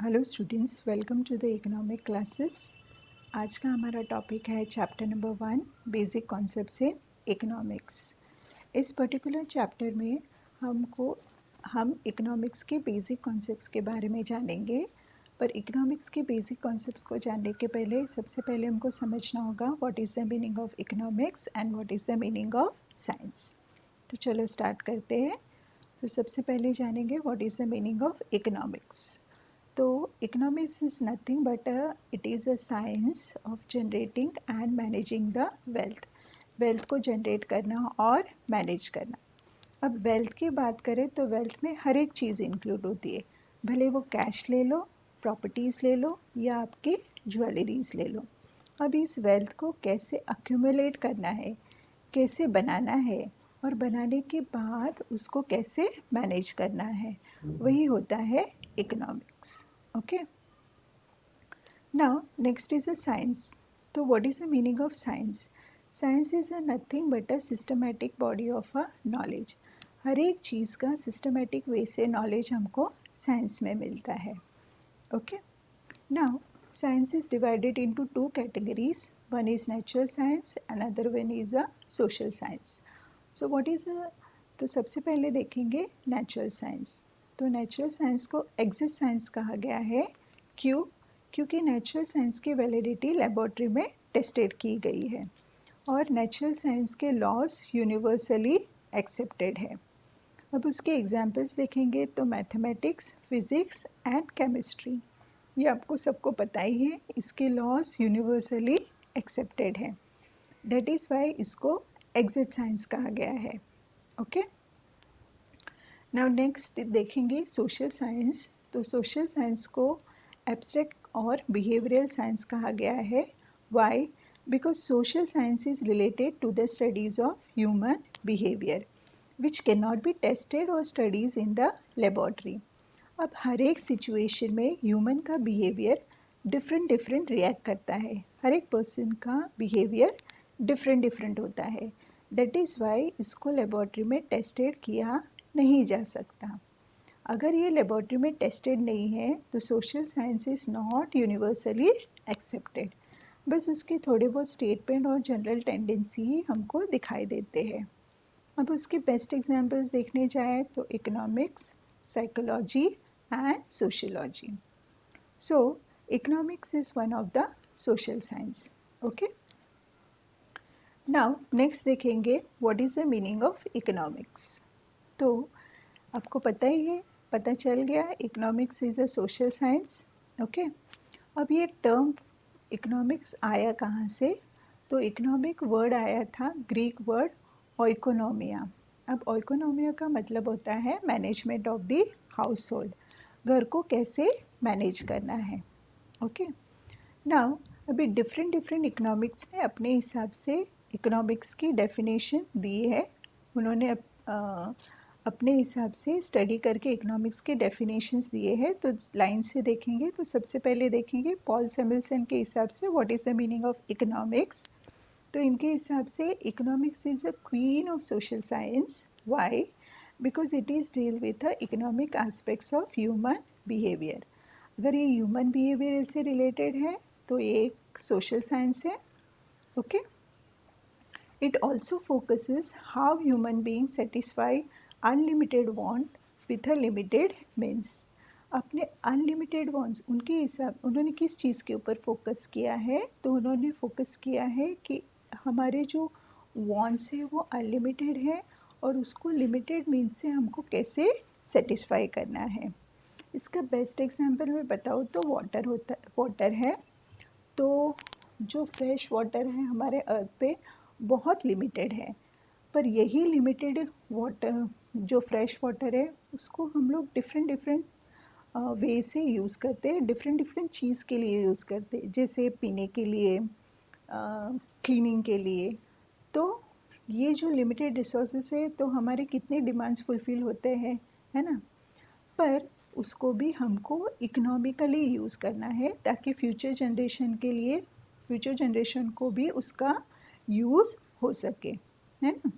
Hello students, welcome to the economic classes. आज का हमारा टॉपिक है chapter number 1, basic concepts in economics. इस पर्टिकुलर चैप्टर में हम इकोनॉमिक्स के बेसिक कॉन्सेप्ट्स के बारे में जानेंगे। पर इकोनॉमिक्स के बेसिक कॉन्सेप्ट्स को जानने के पहले सबसे पहले हमको समझना होगा what is the meaning of economics and what is the meaning of science. तो चलो स्टार्ट करते हैं। तो सबसे पहले जानेंगे what is the meaning of economics. तो economics is nothing but it is a science of generating and managing the wealth. Wealth को जनरेट करना और मैनेज करना। अब वेल्थ की बात करें तो वेल्थ में हर एक चीज़ इंक्लूड होती है, भले वो कैश ले लो, प्रॉपर्टीज़ ले लो या आपकी ज्वेलरीज ले लो। अब इस वेल्थ को कैसे अक्यूमुलेट करना है, कैसे बनाना है और बनाने के बाद उसको कैसे मैनेज करना है, वही होता है economics. Okay, now next is a science. तो what is the meaning of science? Science is a nothing but a systematic body of a knowledge. हर एक चीज़ का सिस्टमेटिक वे से नॉलेज हमको साइंस में मिलता है। Okay, now science is divided into two categories. One is natural science, another one is a social science. So what is a, तो सबसे पहले देखेंगे नेचुरल साइंस। तो नेचुरल साइंस को एग्जिट साइंस कहा गया है। क्यों? क्योंकि नेचुरल साइंस की वैलिडिटी लेबोरेटरी में टेस्टेड की गई है और नेचुरल साइंस के लॉज यूनिवर्सली एक्सेप्टेड है। अब उसके एग्जाम्पल्स देखेंगे तो मैथमेटिक्स, फिज़िक्स एंड केमिस्ट्री, ये आपको सबको पता ही है, इसके लॉज यूनिवर्सली एक्सेप्टेड है। दैट इज़ वाई इसको एग्जिट साइंस कहा गया है। ओके, नाउ नेक्स्ट देखेंगे सोशल साइंस। तो सोशल साइंस को एब्स्ट्रैक्ट और बिहेवियरल साइंस कहा गया है। Why? Because social science is related to the studies of human behaviour which can not be tested और स्टडीज़ इन द लेबॉर्ट्री। अब हर एक सिचुएशन में ह्यूमन का बिहेवियर डिफरेंट रिएक्ट करता है। हर एक पर्सन का बिहेवियर डिफरेंट होता है। दैट इज़ वाई इसको लेबॉर्ट्री में टेस्टेड किया नहीं जा सकता। अगर ये लेबॉर्ट्री में टेस्टेड नहीं है तो social science is not universally accepted. बस उसके थोड़े बहुत स्टेटमेंट और जनरल टेंडेंसी ही हमको दिखाई देते हैं। अब उसके बेस्ट एग्जांपल्स देखने जाए तो economics, psychology and sociology. So economics is one of the social science. Okay, now next देखेंगे what is the meaning of economics. तो आपको पता ही है, पता चल गया economics is a social science. Okay, अब ये टर्म इकोनॉमिक्स आया कहाँ से? तो इकोनॉमिक वर्ड आया था ग्रीक वर्ड ओइकोनोमिया। अब ओइकोनोमिया का मतलब होता है management of the house hold, घर को कैसे मैनेज करना है। ओके, नाउ अभी डिफरेंट इकोनॉमिक्स ने अपने हिसाब से इकोनॉमिक्स की डेफिनेशन दी है। उन्होंने अपने हिसाब से स्टडी करके इकोनॉमिक्स के डेफिनेशंस दिए हैं। तो लाइन से देखेंगे तो सबसे पहले देखेंगे पॉल सेमिल्सन के हिसाब से what is the meaning of economics. तो इनके हिसाब से economics is a queen of social science. Why? Because it is deal with the economic aspects of human behaviour. अगर ये ह्यूमन बिहेवियर से रिलेटेड है तो ये एक सोशल साइंस है। Okay, it also focuses how human being satisfy unlimited want with a limited means. अपने unlimited wants, उनके हिसाब उन्होंने किस चीज़ के ऊपर फोकस किया है? तो उन्होंने फोकस किया है कि हमारे जो वांट्स है वो अनलिमिटेड है और उसको लिमिटेड मीन्स से हमको कैसे सेटिस्फाई करना है। इसका बेस्ट एग्जांपल मैं बताऊँ तो वाटर है। तो जो फ्रेश वाटर है हमारे अर्थ पे बहुत लिमिटेड है, पर यही लिमिटेड वाटर, जो फ्रेश वाटर है, उसको हम लोग डिफरेंट वे से यूज़ करते हैं, डिफरेंट चीज़ के लिए यूज़ करते हैं, जैसे पीने के लिए, क्लीनिंग के लिए। तो ये जो लिमिटेड रिसोर्सेज है तो हमारे कितने डिमांड्स फुलफ़िल होते हैं, है ना? पर उसको भी हमको इकोनॉमिकली यूज़ करना है ताकि फ्यूचर जनरेशन को भी उसका यूज़ हो सके, है ना?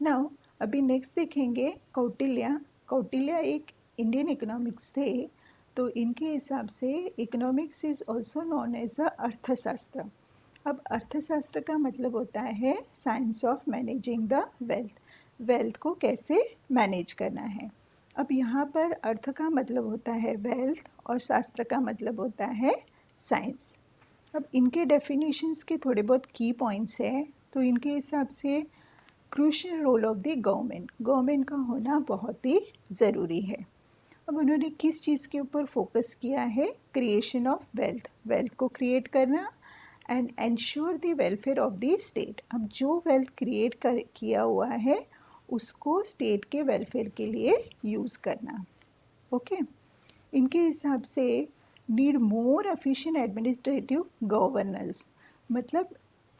नाउ अभी नेक्स्ट देखेंगे कौटिल्य। कौटिल्य एक इंडियन इकोनॉमिक्स थे। तो इनके हिसाब से economics is also known as a अर्थशास्त्र। अब अर्थशास्त्र का मतलब होता है science of managing the wealth, wealth को कैसे मैनेज करना है। अब यहाँ पर अर्थ का मतलब होता है वेल्थ और शास्त्र का मतलब होता है साइंस। अब इनके डेफिनेशंस के थोड़े बहुत की पॉइंट्स हैं। तो इनके हिसाब से crucial role of the government, government का होना बहुत ही ज़रूरी है। अब उन्होंने किस चीज़ के ऊपर फोकस किया है, क्रिएशन ऑफ वेल्थ, वेल्थ को क्रिएट करना and ensure the welfare of the state. अब जो वेल्थ क्रिएट किया हुआ है उसको स्टेट के वेलफेयर के लिए यूज़ करना। ओके इनके हिसाब से need more efficient administrative governance, मतलब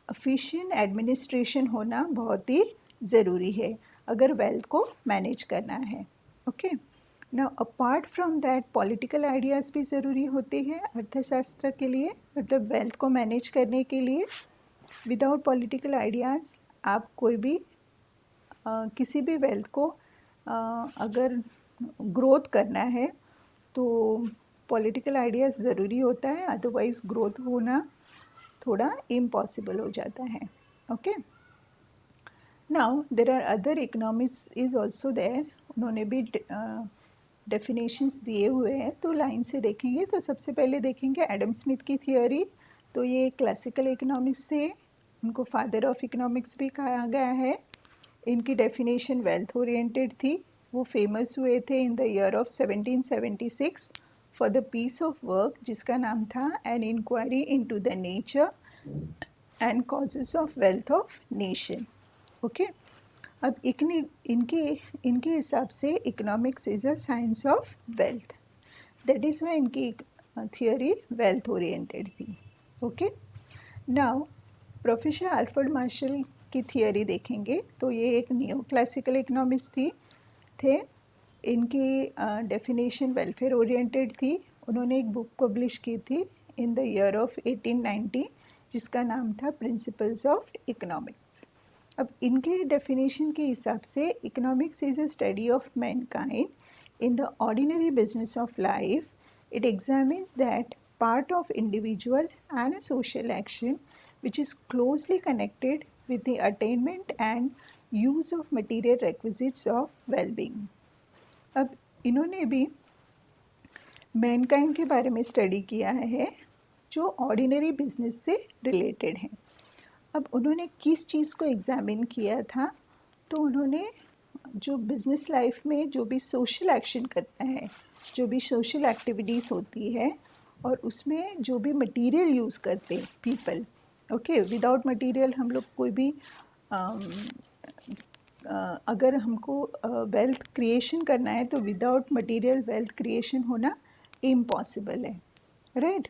एफिशिएंट एडमिनिस्ट्रेशन होना बहुत ही ज़रूरी है अगर वेल्थ को मैनेज करना है। Okay now apart from that political ideas भी ज़रूरी होते हैं अर्थशास्त्र के लिए, मतलब वेल्थ को मैनेज करने के लिए। विदाउट पॉलिटिकल आइडियाज़ आप कोई भी किसी भी वेल्थ को अगर ग्रोथ करना है तो पॉलिटिकल आइडियाज़ ज़रूरी होता है, अदरवाइज़ ग्रोथ होना थोड़ा इम्पॉसिबल हो जाता है। Okay now there are other economics is also there, उन्होंने भी डेफिनेशंस दिए हुए हैं। तो लाइन से देखेंगे तो सबसे पहले देखेंगे एडम स्मिथ की थियोरी। तो ये क्लासिकल इकोनॉमिक्स से, उनको फादर ऑफ इकोनॉमिक्स भी कहा गया है। इनकी डेफिनेशन वेल्थ ओरिएंटेड थी। वो फेमस हुए थे in the year of 1776 for the piece of work जिसका नाम था an inquiry into the nature and causes of wealth of nation. Okay अब इनके इनके हिसाब से economics is a science of wealth, that is why इनकी थियोरी वेल्थ ओरिएंटेड थी। Okay now professor Alfred Marshall की थियोरी देखेंगे तो ये एक न्यू क्लासिकल इकोनॉमिक्स थे। इनकी डेफिनेशन वेलफेयर ओरिएंटेड थी। उन्होंने एक बुक पब्लिश की थी इन द ईयर ऑफ 1890 जिसका नाम था प्रिंसिपल्स ऑफ इकोनॉमिक्स। अब इनके डेफिनेशन के हिसाब से economics is a study of Mankind in the ordinary business of life. It examines that part of individual and a social action which is closely connected with the attainment and use of material requisites of well-being. अब इन्होंने भी Mankind के बारे में study किया है जो ordinary business से रिलेटेड है। अब उन्होंने किस चीज़ को एग्ज़ामिन किया था, तो उन्होंने जो बिज़नेस लाइफ में जो भी सोशल एक्शन करता है, जो भी सोशल एक्टिविटीज़ होती है और उसमें जो भी मटेरियल यूज़ करते हैं पीपल। ओके विदाउट मटेरियल हम लोग कोई भी अगर हमको वेल्थ क्रिएशन करना है तो विदाउट मटेरियल वेल्थ क्रिएशन होना इम्पॉसिबल है, राइट।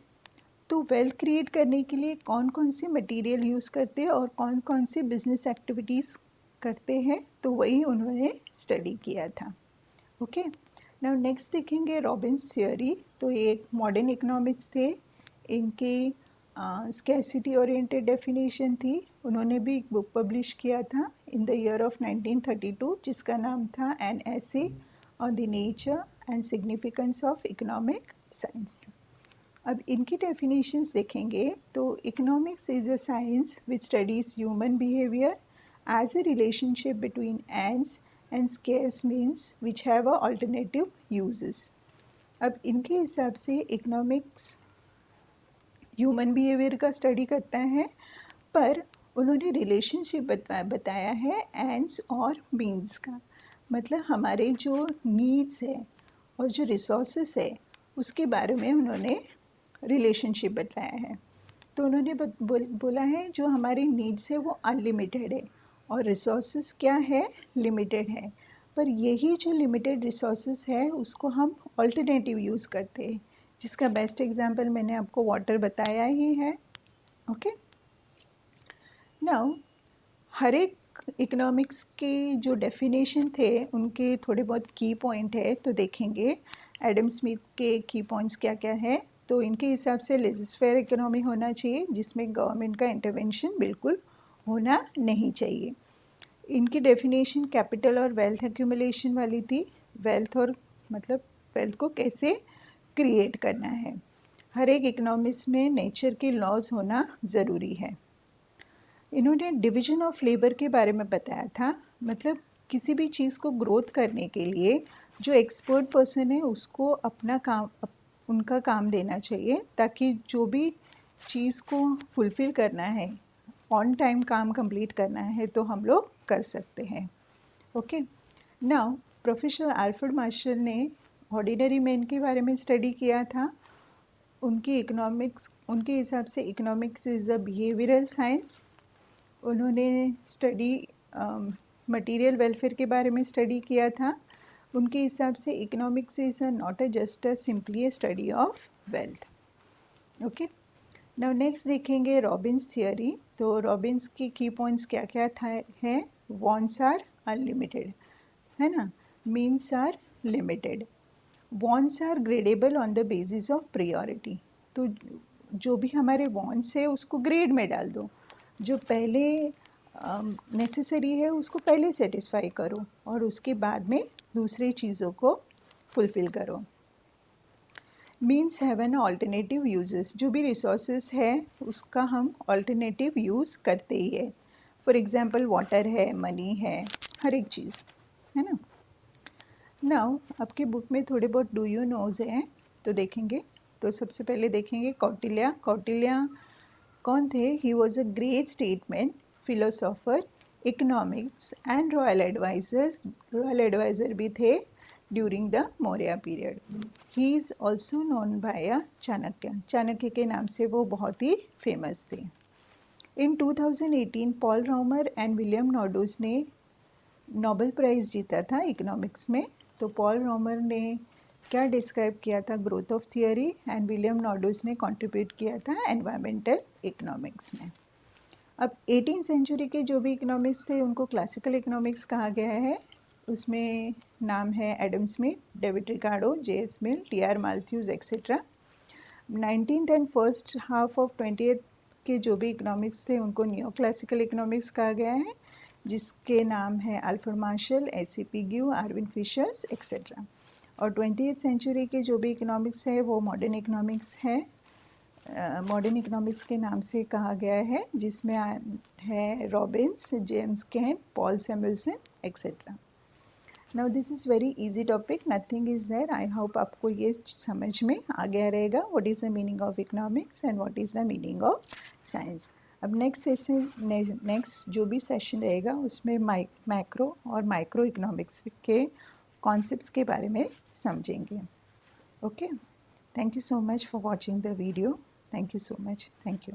तो वेल्थ क्रिएट करने के लिए कौन कौन सी मटेरियल यूज़ करते हैं और कौन कौन सी बिजनेस एक्टिविटीज़ करते हैं, तो वही उन्होंने स्टडी किया था। ओके नाउ नेक्स्ट देखेंगे रॉबिन्स थियोरी। तो ये एक मॉडर्न इकोनॉमिक्स थे। इनकी स्कैसिटी ओरिएंटेड डेफिनेशन थी। उन्होंने भी एक बुक पब्लिश किया था इन द ईयर ऑफ 1932 जिसका नाम था an essay on the nature and significance of economic science. अब इनकी डेफिनेशंस देखेंगे तो economics is a science which studies human behaviour as a relationship between ends and scarce means which have a alternative uses. अब इनके हिसाब से economics human behaviour का study करता है, पर उन्होंने रिलेशनशिप बताया है एंड्स और मीन्स का, मतलब हमारे जो नीड्स है और जो रिसोर्सेस है उसके बारे में उन्होंने रिलेशनशिप बताया है। तो उन्होंने बोला है जो हमारी नीड्स है वो अनलिमिटेड है और रिसोर्सेस क्या है, लिमिटेड है। पर यही जो लिमिटेड रिसोर्सेस है उसको हम ऑल्टरनेटिव यूज़ करते हैं, जिसका बेस्ट एग्जांपल मैंने आपको वाटर बताया ही है। ओके नाउ हर एक इकोनॉमिक्स के जो डेफिनेशन थे उनके थोड़े बहुत की पॉइंट है, तो देखेंगे एडम स्मिथ के की पॉइंट्स क्या क्या है। तो इनके हिसाब से लेजिस्फेयर इकोनॉमी होना चाहिए जिसमें गवर्नमेंट का इंटरवेंशन बिल्कुल होना नहीं चाहिए। इनकी डेफिनेशन कैपिटल और वेल्थ एक्यूमुलेशन वाली थी। वेल्थ और मतलब वेल्थ को कैसे क्रिएट करना है। हर एक इकोनॉमिक्स में नेचर के लॉज होना ज़रूरी है। इन्होंने डिवीजन ऑफ लेबर के बारे में बताया था, मतलब किसी भी चीज़ को ग्रोथ करने के लिए जो एक्सपर्ट पर्सन है उसको अपना काम उनका काम देना चाहिए, ताकि जो भी चीज़ को फुलफ़िल करना है, ऑन टाइम काम कंप्लीट करना है, तो हम लोग कर सकते हैं। Okay, now professor Alfred martial ने ऑर्डिनरी मैन के बारे में स्टडी किया था। उनके हिसाब से economics is a behavioural science. उन्होंने स्टडी मटेरियल वेलफेयर के बारे में स्टडी किया था। उनके हिसाब से economics is not just a simply study of wealth. Okay, now next देखेंगे रॉबिन्स थियरी। तो रॉबिन्स की की पॉइंट्स क्या क्या है? वॉन्ट्स आर अनलिमिटेड, है ना, means are limited, wants are gradable on the basis of priority. तो जो भी हमारे वॉन्ट्स है उसको ग्रेड में डाल दो, जो पहले नेसेसरी है उसको पहले सेटिस्फाई करो और उसके बाद में दूसरी चीज़ों को फुलफ़िल करो। Means have an alternative uses, जो भी रिसोर्सेज है उसका हम ऑल्टरनेटिव यूज़ करते ही है। फॉर एग्ज़ाम्पल वाटर है, मनी है, हर एक चीज़, है ना। नाउ आपके बुक में थोड़े बहुत डू यू नोज़ हैं, तो देखेंगे। तो सबसे पहले देखेंगे कौटिल्या। कौटिल्या कौन थे? He was a great statesman, philosopher, economics and royal adviser. Royal adviser भी थे during the Maurya period. He is also known by a Chanakya. Chanakya के नाम से वो बहुत ही फेमस थे। In 2018 Paul Romer and William Nordhaus ने नोबेल प्राइज़ जीता था इकोनॉमिक्स में। तो पॉल रॉमर ने क्या डिस्क्राइब किया था? Growth of theory. And William Nordhaus ने कंट्रीब्यूट किया था एनवायरमेंटल इकोनॉमिक्स में। अब 18th सेंचुरी के जो भी इकोनॉमिक्स थे उनको क्लासिकल इकोनॉमिक्स कहा गया है। उसमें नाम है Adam Smith, David Ricardo, J S. Mill, T R. Malthus etcetera. 19th and first half of 20th के जो भी इकोनॉमिक्स थे उनको न्यू क्लासिकल इकोनॉमिक्स कहा गया है, जिसके नाम है Alfred Marshall, A C. Pigou, Irving Fishers etcetera. और 20th सेंचुरी के जो भी इकोनॉमिक्स है वो मॉडर्न इकोनॉमिक्स है। मॉडर्न इकोनॉमिक्स के नाम से कहा गया है, जिसमें है Robbins, James Keynes, Paul Samuelson etcetera. Now this is very easy topic, nothing is there. I hope आपको ये समझ में आ गया रहेगा what is the meaning of economics and what is the meaning of science. अब नेक्स्ट जो भी सेशन रहेगा उसमें मैक्रो और माइक्रो इकोनॉमिक्स के कॉन्सेप्ट्स के बारे में समझेंगे। Okay, thank you so much for watching the video. Thank you so much. Thank you.